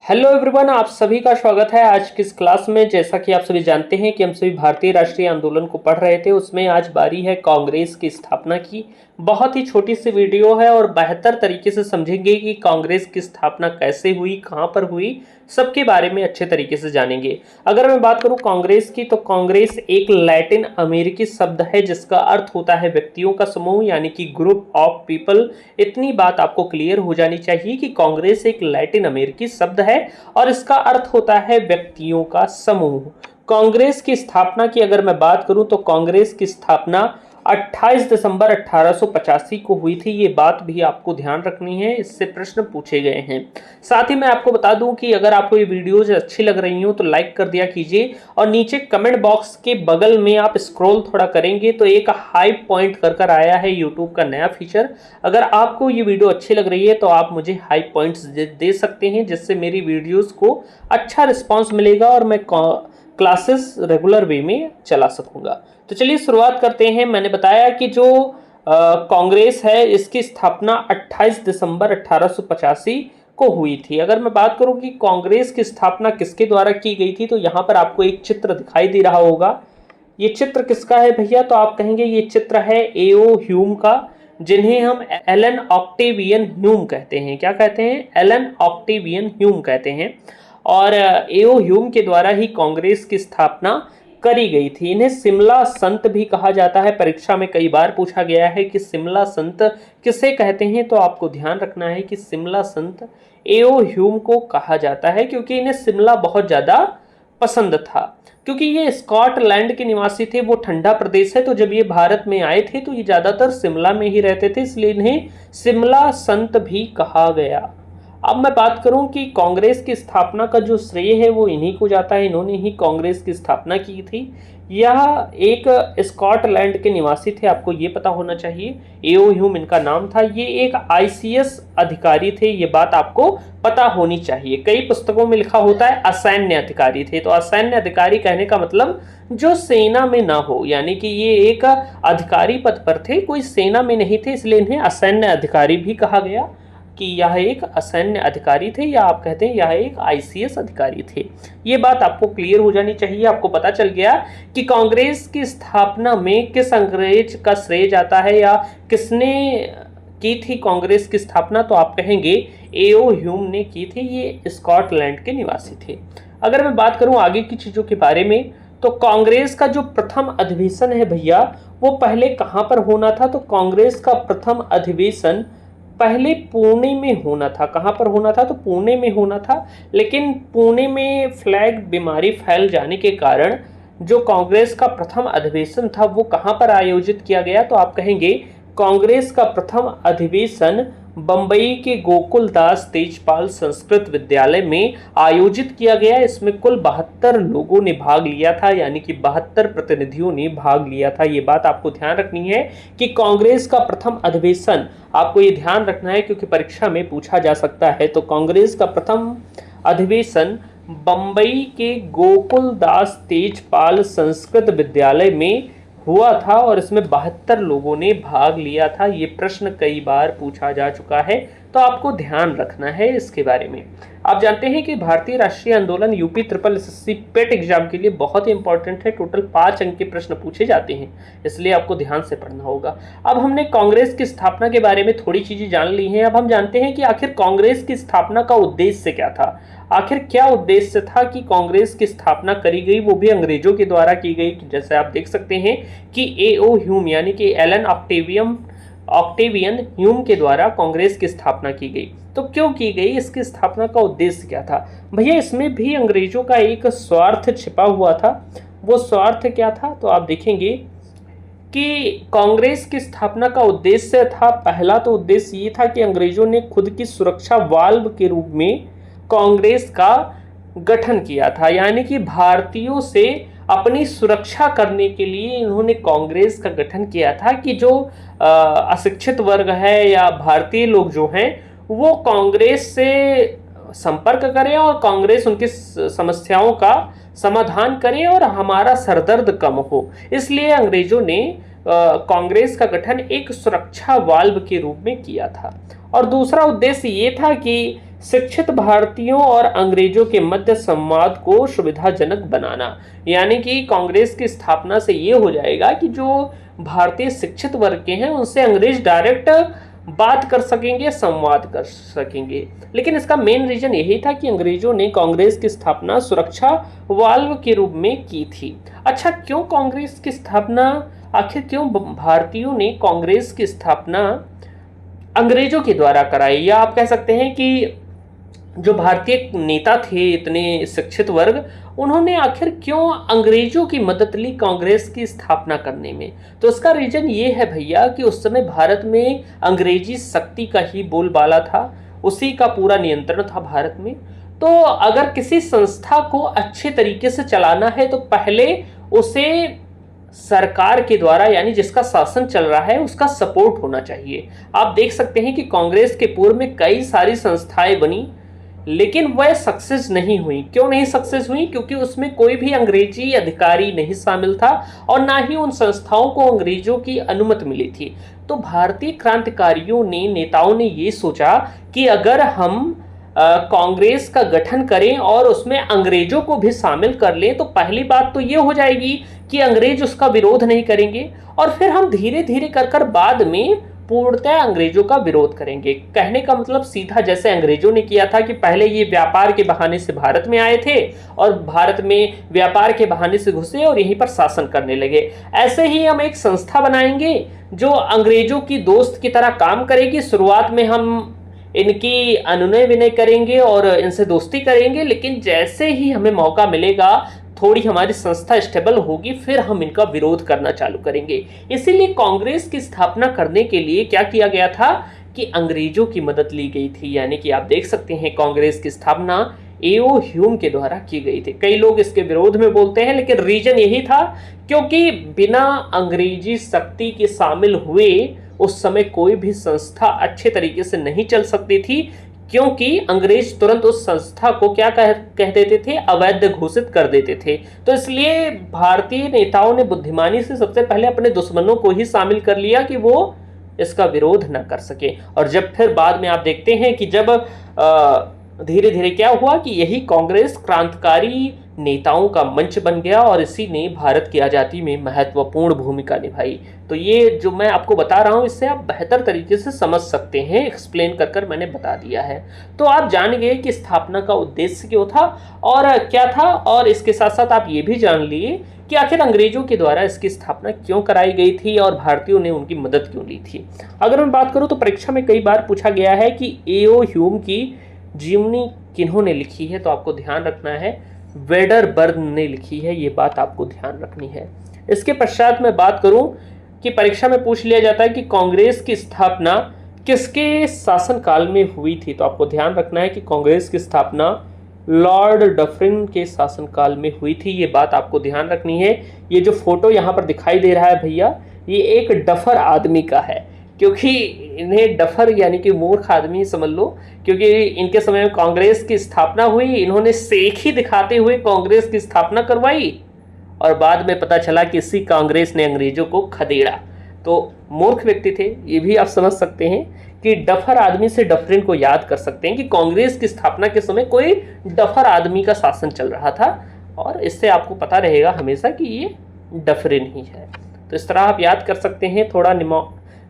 Hello everyone, आप सभी का स्वागत है आज की इस क्लास में। जैसा कि आप सभी जानते हैं कि हम सभी भारतीय राष्ट्रीय आंदोलन को पढ़ रहे थे, उसमें आज बारी है कांग्रेस की स्थापना की। बहुत ही छोटी सी वीडियो है और बेहतर तरीके से समझेंगे कि कांग्रेस की स्थापना कैसे हुई, कहां पर हुई, सबके बारे में अच्छे तरीके से जानेंगे। अगर मैं बात करूं कांग्रेस की, तो कांग्रेस एक लैटिन अमेरिकी शब्द है जिसका अर्थ होता है व्यक्तियों का समूह, यानी कि ग्रुप ऑफ पीपल। इतनी बात आपको क्लियर हो जानी चाहिए कि कांग्रेस एक लैटिन अमेरिकी शब्द है और इसका अर्थ होता है व्यक्तियों का समूह। कांग्रेस की स्थापना की अगर मैं बात करूं तो कांग्रेस की स्थापना 28 दिसंबर 1885 को हुई थी। ये बात भी आपको ध्यान रखनी है, इससे प्रश्न पूछे गए हैं। साथ ही मैं आपको बता दूं कि अगर आपको ये वीडियोज अच्छी लग रही हो तो लाइक कर दिया कीजिए और नीचे कमेंट बॉक्स के बगल में आप स्क्रॉल थोड़ा करेंगे तो एक हाई पॉइंट कर आया है यूट्यूब का नया फीचर। अगर आपको ये वीडियो अच्छी लग रही है तो आप मुझे हाई पॉइंट्स दे सकते हैं, जिससे मेरी वीडियोस को अच्छा रिस्पॉन्स मिलेगा और मैं क्लासेस रेगुलर वे में चला सकूंगा। तो चलिए शुरुआत करते हैं। मैंने बताया कि जो कांग्रेस है इसकी स्थापना 28 दिसंबर 1885 को हुई थी। अगर मैं बात करूं कि कांग्रेस की स्थापना किसके द्वारा की गई थी, तो यहाँ पर आपको एक चित्र दिखाई दे रहा होगा। ये चित्र किसका है भैया? तो आप कहेंगे ये चित्र है एओ ह्यूम का, जिन्हें हम एलन ऑक्टेवियन ह्यूम कहते हैं। क्या कहते हैं? एलन ऑक्टेवियन ह्यूम कहते हैं। और एओ ह्यूम के द्वारा ही कांग्रेस की स्थापना करी गई थी। इन्हें शिमला संत भी कहा जाता है। परीक्षा में कई बार पूछा गया है कि शिमला संत किसे कहते हैं, तो आपको ध्यान रखना है कि शिमला संत एओ ह्यूम को कहा जाता है, क्योंकि इन्हें शिमला बहुत ज़्यादा पसंद था। क्योंकि ये स्कॉटलैंड के निवासी थे, वो ठंडा प्रदेश है, तो जब ये भारत में आए थे तो ये ज़्यादातर शिमला में ही रहते थे, इसलिए इन्हें शिमला संत भी कहा गया। अब मैं बात करूं कि कांग्रेस की स्थापना का जो श्रेय है वो इन्हीं को जाता है। इन्होंने ही कांग्रेस की स्थापना की थी। यह एक स्कॉटलैंड के निवासी थे, आपको ये पता होना चाहिए। एओ ह्यूम इनका नाम था। ये एक आईसीएस अधिकारी थे, ये बात आपको पता होनी चाहिए। कई पुस्तकों में लिखा होता है असैन्य अधिकारी थे, तो असैन्य अधिकारी कहने का मतलब जो सेना में ना हो, यानी कि ये एक अधिकारी पद पर थे, कोई सेना में नहीं थे, इसलिए इन्हें असैन्य अधिकारी भी कहा गया कि यह एक असैन्य अधिकारी थे, या आप कहते हैं यह एक आईसीएस अधिकारी थे। ये बात आपको क्लियर हो जानी चाहिए। आपको पता चल गया कि कांग्रेस की स्थापना में किस अंग्रेज का श्रेय जाता है या किसने की थी कांग्रेस की स्थापना, तो आप कहेंगे एओ ह्यूम ने की थी। ये स्कॉटलैंड के निवासी थे। अगर मैं बात करूं आगे की चीज़ों के बारे में, तो कांग्रेस का जो प्रथम अधिवेशन है भैया, वो पहले कहाँ पर होना था? तो कांग्रेस का प्रथम अधिवेशन पहले पुणे में होना था। कहाँ पर होना था? तो पुणे में होना था। लेकिन पुणे में फ्लैग बीमारी फैल जाने के कारण जो कांग्रेस का प्रथम अधिवेशन था वो कहाँ पर आयोजित किया गया? तो आप कहेंगे कांग्रेस का प्रथम अधिवेशन बंबई के गोकुलदास तेजपाल संस्कृत विद्यालय में आयोजित किया गया। इसमें कुल 72 लोगों ने भाग लिया था, यानी कि 72 प्रतिनिधियों ने भाग लिया था। ये बात आपको ध्यान रखनी है कि कांग्रेस का प्रथम अधिवेशन, आपको ये ध्यान रखना है क्योंकि परीक्षा में पूछा जा सकता है। तो कांग्रेस का प्रथम अधिवेशन बंबई के गोकुलदास तेजपाल संस्कृत विद्यालय में हुआ था और इसमें 72 लोगों ने भाग लिया था। ये प्रश्न कई बार पूछा जा चुका है, तो आपको ध्यान रखना है इसके बारे में। आप जानते हैं कि भारतीय राष्ट्रीय आंदोलन यूपी ट्रिपल एसएससी पेट एग्जाम के लिए बहुत ही इंपॉर्टेंट है। टोटल 5 अंक के प्रश्न पूछे जाते हैं, इसलिए आपको ध्यान से पढ़ना होगा। अब हमने कांग्रेस की स्थापना के बारे में थोड़ी चीजें जान ली हैं। अब हम जानते हैं कि आखिर कांग्रेस की स्थापना का उद्देश्य क्या था। आखिर क्या उद्देश्य था कि कांग्रेस की स्थापना करी गई, वो भी अंग्रेजों के द्वारा की गई। जैसे आप देख सकते हैं कि एओ ह्यूम यानी कि एलन ऑक्टेवियन ह्यूम के द्वारा कांग्रेस की स्थापना की गई। तो क्यों की गई, इसकी स्थापना का उद्देश्य क्या था भैया? इसमें भी अंग्रेजों का एक स्वार्थ छिपा हुआ था। वो स्वार्थ क्या था? तो आप देखेंगे कि कांग्रेस की स्थापना का उद्देश्य था, पहला तो उद्देश्य ये था कि अंग्रेजों ने खुद की सुरक्षा वाल्व के रूप में कांग्रेस का गठन किया था, यानी कि भारतीयों से अपनी सुरक्षा करने के लिए इन्होंने कांग्रेस का गठन किया था कि जो अशिक्षित वर्ग है या भारतीय लोग जो हैं वो कांग्रेस से संपर्क करें और कांग्रेस उनकी समस्याओं का समाधान करे और हमारा सरदर्द कम हो। इसलिए अंग्रेजों ने कांग्रेस का गठन एक सुरक्षा वाल्व के रूप में किया था। और दूसरा उद्देश्य ये था कि शिक्षित भारतीयों और अंग्रेजों के मध्य संवाद को सुविधाजनक बनाना। यानी कि कांग्रेस की स्थापना से ये हो जाएगा कि जो भारतीय शिक्षित वर्ग के हैं उनसे अंग्रेज डायरेक्ट बात कर सकेंगे, संवाद कर सकेंगे। लेकिन इसका मेन रीजन यही था कि अंग्रेजों ने कांग्रेस की स्थापना सुरक्षा वाल्व के रूप में की थी। अच्छा, क्यों कांग्रेस की स्थापना, आखिर क्यों भारतीयों ने कांग्रेस की स्थापना अंग्रेजों के द्वारा कराई? या आप कह सकते हैं कि जो भारतीय नेता थे, इतने शिक्षित वर्ग, उन्होंने आखिर क्यों अंग्रेजों की मदद ली कांग्रेस की स्थापना करने में? तो इसका रीजन ये है भैया कि उस समय भारत में अंग्रेजी शक्ति का ही बोलबाला था, उसी का पूरा नियंत्रण था भारत में। तो अगर किसी संस्था को अच्छे तरीके से चलाना है तो पहले उसे सरकार के द्वारा, यानी जिसका शासन चल रहा है, उसका सपोर्ट होना चाहिए। आप देख सकते हैं कि कांग्रेस के पूर्व में कई सारी संस्थाएं बनी, लेकिन वह सक्सेस नहीं हुई। क्यों नहीं सक्सेस हुई? क्योंकि उसमें कोई भी अंग्रेजी अधिकारी नहीं शामिल था और ना ही उन संस्थाओं को अंग्रेजों की अनुमति मिली थी। तो भारतीय क्रांतिकारियों ने, नेताओं ने ये सोचा कि अगर हम कांग्रेस का गठन करें और उसमें अंग्रेजों को भी शामिल कर लें तो पहली बात तो ये हो जाएगी कि अंग्रेज उसका विरोध नहीं करेंगे और फिर हम धीरे धीरे कर बाद में पूर्णतः अंग्रेजों का विरोध करेंगे। कहने का मतलब सीधा जैसे अंग्रेजों ने किया था कि पहले ये व्यापार के बहाने से भारत में आए थे और भारत में व्यापार के बहाने से घुसे और यहीं पर शासन करने लगे, ऐसे ही हम एक संस्था बनाएंगे जो अंग्रेजों की दोस्त की तरह काम करेगी। शुरुआत में हम इनकी अनुनय विनय करेंगे और इनसे दोस्ती करेंगे, लेकिन जैसे ही हमें मौका मिलेगा, थोड़ी हमारी संस्था स्टेबल होगी, फिर हम इनका विरोध करना चालू करेंगे। इसीलिए कांग्रेस की स्थापना करने के लिए क्या किया गया था कि अंग्रेजों की मदद ली गई थी। यानी कि आप देख सकते हैं कांग्रेस की स्थापना एओ ह्यूम के द्वारा की गई थी। कई लोग इसके विरोध में बोलते हैं, लेकिन रीजन यही था क्योंकि बिना अंग्रेजी शक्ति के शामिल हुए उस समय कोई भी संस्था अच्छे तरीके से नहीं चल सकती थी, क्योंकि अंग्रेज तुरंत उस संस्था को क्या कह देते थे, अवैध घोषित कर देते थे। तो इसलिए भारतीय नेताओं ने बुद्धिमानी से सबसे पहले अपने दुश्मनों को ही शामिल कर लिया कि वो इसका विरोध न कर सके। और जब फिर बाद में आप देखते हैं कि जब धीरे धीरे क्या हुआ कि यही कांग्रेस क्रांतिकारी नेताओं का मंच बन गया और इसी ने भारत की आज़ादी में महत्वपूर्ण भूमिका निभाई। तो ये जो मैं आपको बता रहा हूँ इससे आप बेहतर तरीके से समझ सकते हैं, एक्सप्लेन कर मैंने बता दिया है। तो आप जान गए कि स्थापना का उद्देश्य क्यों था और क्या था, और इसके साथ साथ आप ये भी जान लिए कि आखिर अंग्रेजों के द्वारा इसकी स्थापना क्यों कराई गई थी और भारतीयों ने उनकी मदद क्यों ली थी। अगर मैं बात करूँ तो परीक्षा में कई बार पूछा गया है कि एओ ह्यूम की जीवनी किन्होंने लिखी है, तो आपको ध्यान रखना है वेडरबर्न ने लिखी है, ये बात आपको ध्यान रखनी है। इसके पश्चात मैं बात करूं कि परीक्षा में पूछ लिया जाता है कि कांग्रेस की स्थापना किसके शासनकाल में हुई थी, तो आपको ध्यान रखना है कि कांग्रेस की स्थापना लॉर्ड डफरिन के शासनकाल में हुई थी। ये बात आपको ध्यान रखनी है। ये जो फोटो यहाँ पर दिखाई दे रहा है भैया, ये एक डफर आदमी का है, क्योंकि इन्हें डफर यानी कि मूर्ख आदमी समझ लो, क्योंकि इनके समय में कांग्रेस की स्थापना हुई, इन्होंने सेख ही दिखाते हुए कांग्रेस की स्थापना करवाई और बाद में पता चला कि इसी कांग्रेस ने अंग्रेजों को खदेड़ा। तो मूर्ख व्यक्ति थे, ये भी आप समझ सकते हैं कि डफर आदमी से डफरिन को याद कर सकते हैं कि कांग्रेस की स्थापना के समय कोई डफर आदमी का शासन चल रहा था और इससे आपको पता रहेगा हमेशा कि ये डफरिन ही है। तो इस तरह आप याद कर सकते हैं, थोड़ा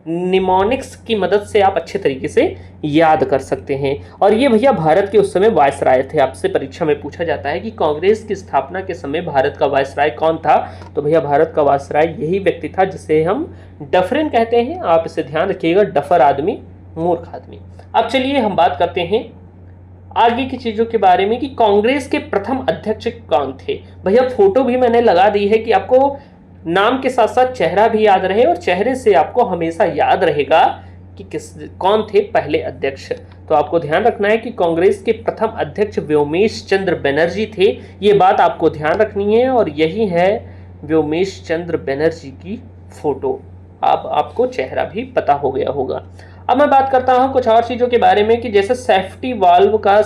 निमोनिक्स की मदद से आप अच्छे तरीके से याद कर सकते हैं। और ये भैया भारत के उस समय वायसराय थे। आपसे परीक्षा में पूछा जाता है कि कांग्रेस की स्थापना के समय भारत का वायसराय कौन था, तो भैया भारत का वायसराय यही व्यक्ति था जिसे हम डफरिन कहते हैं। आप इसे ध्यान रखिएगा, डफर आदमी, मूर्ख आदमी। अब चलिए हम बात करते हैं आगे की चीजों के बारे में कि कांग्रेस के प्रथम अध्यक्ष कौन थे। भैया फोटो भी मैंने लगा दी है कि आपको नाम के साथ साथ चेहरा भी याद रहे और चेहरे से आपको हमेशा याद रहेगा कि कौन थे पहले अध्यक्ष। तो आपको ध्यान रखना है कि कांग्रेस के प्रथम अध्यक्ष व्योमेश चंद्र बनर्जी थे। ये बात आपको ध्यान रखनी है और यही है व्योमेश चंद्र बनर्जी की फोटो। आपको चेहरा भी पता हो गया होगा। अब मैं बात करता हूं कुछ और चीज़ों के बारे में कि जैसे सेफ्टी वाल्व का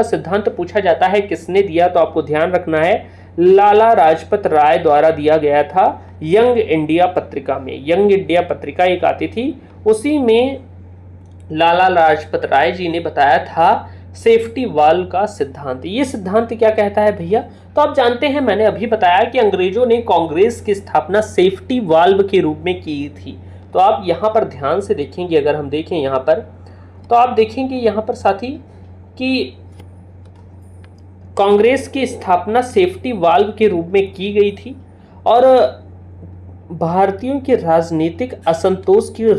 सिद्धांत पूछा जाता है किसने दिया, तो आपको ध्यान रखना है लाला लाजपत राय द्वारा दिया गया था। यंग इंडिया पत्रिका में, यंग इंडिया पत्रिका एक आती थी, उसी में लाला लाजपत राय जी ने बताया था सेफ्टी वाल्व का सिद्धांत। ये सिद्धांत क्या कहता है भैया? तो आप जानते हैं, मैंने अभी बताया कि अंग्रेजों ने कांग्रेस की स्थापना सेफ्टी वाल्व के रूप में की थी। तो आप यहाँ पर ध्यान से देखेंगे, अगर हम देखें यहाँ पर, तो आप देखेंगे यहाँ पर साथी कि कांग्रेस की स्थापना सेफ्टी वाल्व के रूप में की गई थी और भारतीयों के राजनीतिक असंतोष की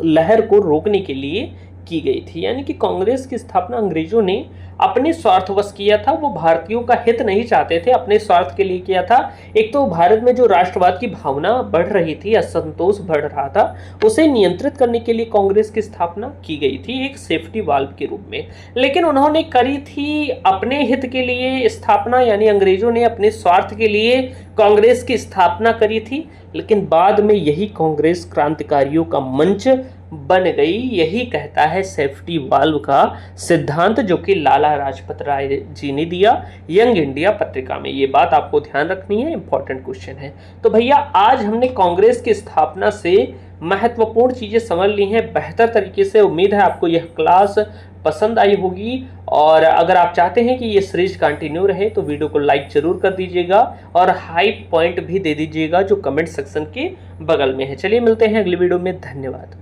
लहर को रोकने के लिए की गई थी। यानी कि कांग्रेस की स्थापना अंग्रेजों ने अपने स्वार्थवश किया था, वो भारतीयों का हित नहीं चाहते थे, अपने स्वार्थ के लिए किया था। एक तो भारत में जो राष्ट्रवाद की भावना बढ़ रही थी, असंतोष बढ़ रहा था, उसे नियंत्रित करने के लिए कांग्रेस की स्थापना की गई थी एक सेफ्टी वाल्व के रूप में। लेकिन उन्होंने करी थी अपने हित के लिए स्थापना, यानी अंग्रेजों ने अपने स्वार्थ के लिए कांग्रेस की स्थापना करी थी। लेकिन बाद में यही कांग्रेस क्रांतिकारियों का मंच बन गई। यही कहता है सेफ्टी वाल्व का सिद्धांत, जो कि लाला लाजपत राय जी ने दिया यंग इंडिया पत्रिका में। ये बात आपको ध्यान रखनी है, इंपॉर्टेंट क्वेश्चन है। तो भैया आज हमने कांग्रेस की स्थापना से महत्वपूर्ण चीजें समझ ली हैं बेहतर तरीके से। उम्मीद है आपको यह क्लास पसंद आई होगी, और अगर आप चाहते हैं कि ये सीरीज कंटिन्यू रहे तो वीडियो को लाइक जरूर कर दीजिएगा और हाई पॉइंट भी दे दीजिएगा जो कमेंट सेक्शन के बगल में है। चलिए मिलते हैं अगली वीडियो में, धन्यवाद।